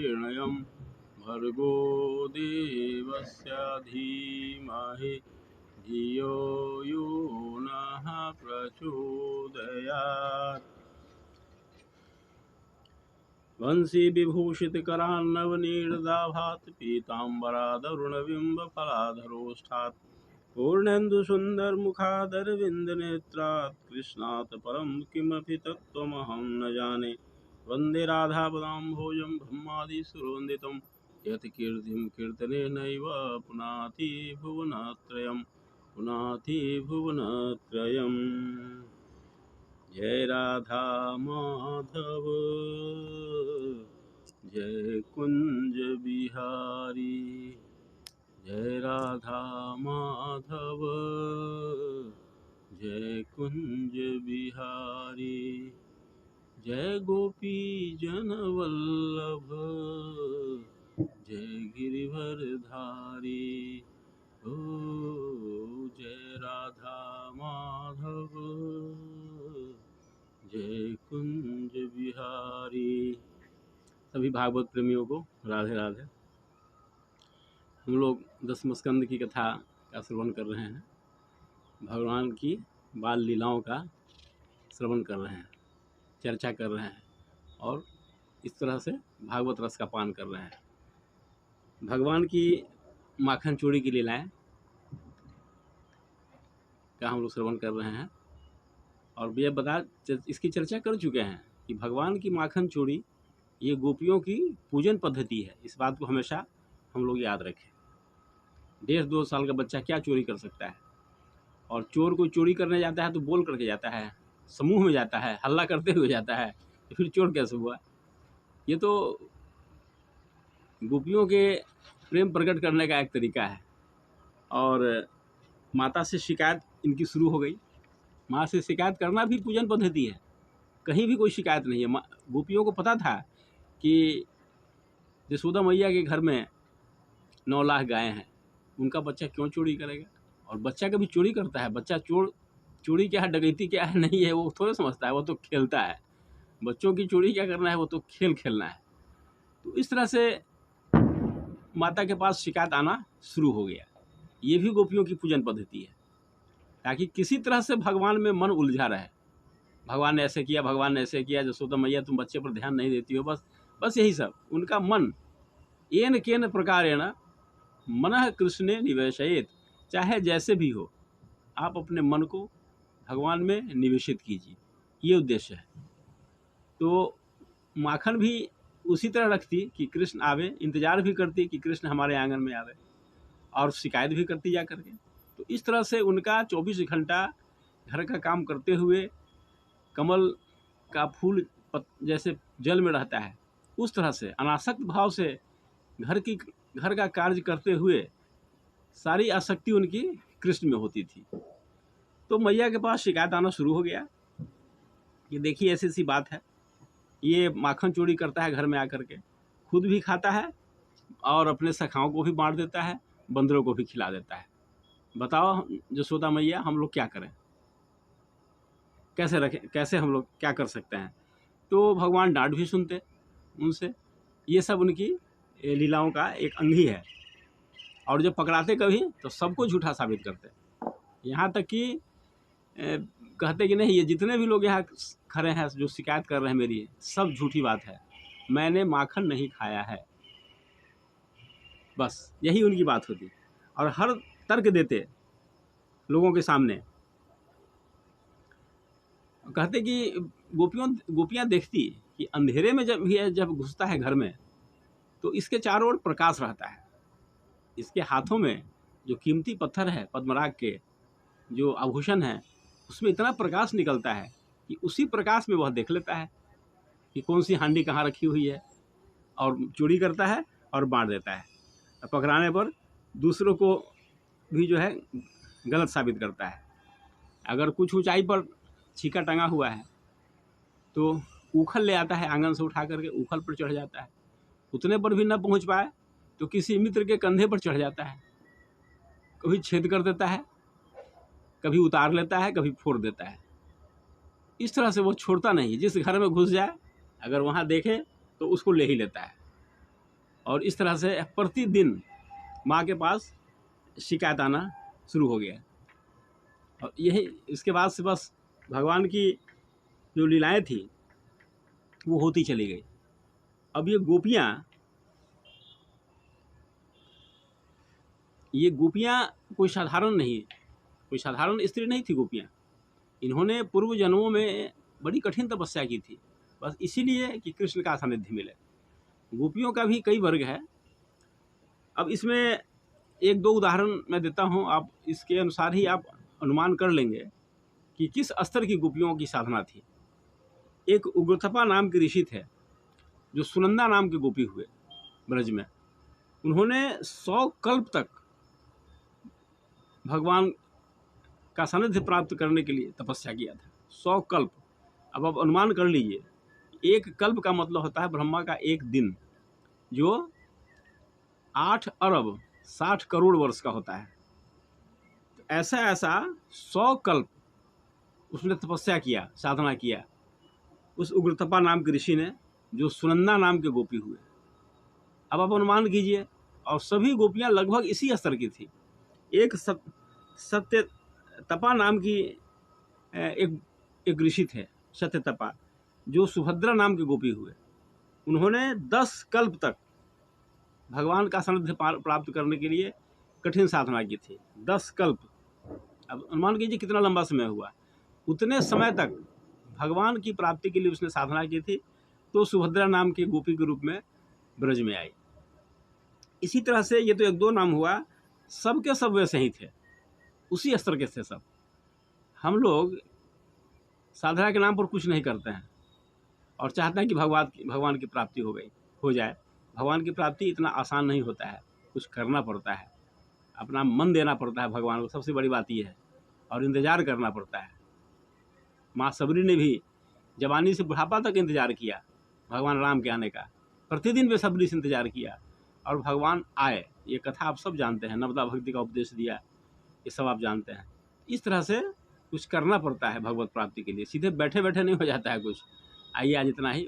वरेण्यं भर्गो देवस्य धीमहि धियो यो नः प्रचोदयात्। वंशी विभूषित करान्नवनीरदाभात् पीताम्बरादरुणबिम्बफलाधरोष्ठात् पूर्णेन्दु सुंदर मुखादरविंद नेत्रात् कृष्णात् परं किमपि तत्त्वमहं न जाने। वन्दे राधापदाम्भोजं ब्रह्मादि सुरवन्दितं यत् कीर्तिं कीर्तनेनैव पुनाति भुवनत्रयम् पुनाति भुवनत्रयम्। जय राधा माधव जय कुंज बिहारी, जय राधा माधव जय कुंज बिहारी, जय गोपी जन वल्लभ जय गिरिवरधारी। ओ जय राधा माधव जय कुंज बिहारी। सभी भागवत प्रेमियों को राधे राधे। हम लोग दसम स्कंद की कथा का श्रवण कर रहे हैं, भगवान की बाल लीलाओं का श्रवण कर रहे हैं, चर्चा कर रहे हैं और इस तरह से भागवत रस का पान कर रहे हैं। भगवान की माखन चूड़ी की लीलाएं का हम लोग श्रवण कर रहे हैं और ये इसकी चर्चा कर चुके हैं कि भगवान की माखन चूड़ी ये गोपियों की पूजन पद्धति है। इस बात को हमेशा हम लोग याद रखें। 1.5-2 साल का बच्चा क्या चोरी कर सकता है? और चोर कोई चोरी करने जाता है तो बोल करके जाता है, समूह में जाता है, हल्ला करते हुए जाता है, तो फिर चोर कैसे हुआ? ये तो गोपियों के प्रेम प्रकट करने का एक तरीका है। और माता से शिकायत इनकी शुरू हो गई। माँ से शिकायत करना भी पूजन पद्धति है, कहीं भी कोई शिकायत नहीं है। गोपियों को पता था कि यशोदा मैया के घर में 9 लाख गायें हैं, उनका बच्चा क्यों चोरी करेगा? और बच्चा कभी चोरी करता है? बच्चा चोरी क्या है, डकैती क्या है, नहीं है, वो थोड़ा समझता है, वो तो खेलता है। बच्चों की चोरी क्या करना है, वो तो खेल खेलना है। तो इस तरह से माता के पास शिकायत आना शुरू हो गया। ये भी गोपियों की पूजन पद्धति है, ताकि किसी तरह से भगवान में मन उलझा रहे। भगवान ने ऐसे किया, भगवान ने ऐसे किया, यशोदा मैया तुम बच्चे पर ध्यान नहीं देती हो, बस यही सब। उनका मन येन केन प्रकारेण मनः कृष्णे निवेशयेत, चाहे जैसे भी हो आप अपने मन को भगवान में निवेशित कीजिए, ये उद्देश्य है। तो माखन भी उसी तरह रखती कि कृष्ण आवे, इंतजार भी करती कि कृष्ण हमारे आंगन में आवे, और शिकायत भी करती जा करके। तो इस तरह से उनका 24 घंटा घर का काम करते हुए कमल का फूल जैसे जल में रहता है, उस तरह से अनासक्त भाव से घर का कार्य करते हुए सारी आसक्ति उनकी कृष्ण में होती थी। तो मैया के पास शिकायत आना शुरू हो गया कि देखिए ऐसी सी बात है, ये माखन चोरी करता है घर में आकर के, खुद भी खाता है और अपने सखाओं को भी बांट देता है, बंदरों को भी खिला देता है। बताओ यशोदा मैया, हम लोग क्या करें, कैसे रखें, कैसे हम लोग क्या कर सकते हैं? तो भगवान डांट भी सुनते उनसे। ये सब उनकी लीलाओं का एक अंग ही है। और जब पकड़ाते कभी तो सबको झूठा साबित करते, यहाँ तक कि कहते कि नहीं, ये जितने भी लोग यहाँ खड़े हैं जो शिकायत कर रहे हैं मेरी, सब झूठी बात है, मैंने माखन नहीं खाया है। बस यही उनकी बात होती। और हर तर्क देते लोगों के सामने। कहते कि गोपियाँ देखती कि अंधेरे में जब घुसता है घर में तो इसके चारों ओर प्रकाश रहता है। इसके हाथों में जो कीमती पत्थर है, पद्मराग के जो आभूषण है, उसमें इतना प्रकाश निकलता है कि उसी प्रकाश में वह देख लेता है कि कौन सी हांडी कहाँ रखी हुई है, और चोरी करता है और बांट देता है। पकड़ाने पर दूसरों को भी जो है गलत साबित करता है। अगर कुछ ऊंचाई पर छीका टंगा हुआ है तो उखल ले आता है, आंगन से उठा करके उखल पर चढ़ जाता है। उतने पर भी न पहुंच पाए तो किसी मित्र के कंधे पर चढ़ जाता है, कभी छेद कर देता है, कभी उतार लेता है, कभी फोड़ देता है। इस तरह से वो छोड़ता नहीं, जिस घर में घुस जाए अगर वहाँ देखे तो उसको ले ही लेता है। और इस तरह से प्रतिदिन माँ के पास शिकायत आना शुरू हो गया। और यही इसके बाद से बस भगवान की जो लीलाएं थी वो होती चली गई। अब ये गोपियाँ कोई साधारण स्त्री नहीं थी गोपियाँ। इन्होंने पूर्व जन्मों में बड़ी कठिन तपस्या की थी, बस इसीलिए कि कृष्ण का सानिध्य मिले। गोपियों का भी कई वर्ग है। अब इसमें एक दो उदाहरण मैं देता हूँ, आप इसके अनुसार ही आप अनुमान कर लेंगे कि किस स्तर की गोपियों की साधना थी। एक उग्रतपा नाम के ऋषि थे जो सुनंदा नाम के गोपी हुए ब्रज में। उन्होंने 100 कल्प तक भगवान का सानिध्य प्राप्त करने के लिए तपस्या किया था। 100 कल्प। अब आप अनुमान कर लीजिए, एक कल्प का मतलब होता है ब्रह्मा का एक दिन, जो 8 अरब 60 करोड़ वर्ष का होता है। तो ऐसा 100 कल्प उसने तपस्या किया, साधना किया उस उग्रतपा नाम के ऋषि ने, जो सुनंदा नाम के गोपी हुए। अब आप अनुमान कीजिए, और सभी गोपियां लगभग इसी स्तर की थी। एक सत्य तपा नाम की एक ऋषि थे, सत्य तपा, जो सुभद्रा नाम के गोपी हुए। उन्होंने 10 कल्प तक भगवान का सानिध्य प्राप्त करने के लिए कठिन साधना की थी। 10 कल्प। अब अनुमान कीजिए कितना लंबा समय हुआ। उतने समय तक भगवान की प्राप्ति के लिए उसने साधना की थी, तो सुभद्रा नाम के गोपी के रूप में ब्रज में आई। इसी तरह से ये तो एक दो नाम हुआ, सबके सब वैसे ही थे, उसी स्तर के थे सब। हम लोग साधना के नाम पर कुछ नहीं करते हैं और चाहते हैं कि भगवान की प्राप्ति हो जाए। भगवान की प्राप्ति इतना आसान नहीं होता है, कुछ करना पड़ता है, अपना मन देना पड़ता है भगवान को, सबसे बड़ी बात यह है, और इंतज़ार करना पड़ता है। माँ सबरी ने भी जवानी से बुढ़ापा तक इंतज़ार किया भगवान राम के आने का। प्रतिदिन बेसब्री से इंतज़ार किया और भगवान आए। ये कथा आप सब जानते हैं, नवदा भक्ति का उपदेश दिया, ये सब आप जानते हैं। इस तरह से कुछ करना पड़ता है भगवत प्राप्ति के लिए, सीधे बैठे बैठे नहीं हो जाता है कुछ। आइए आज इतना ही।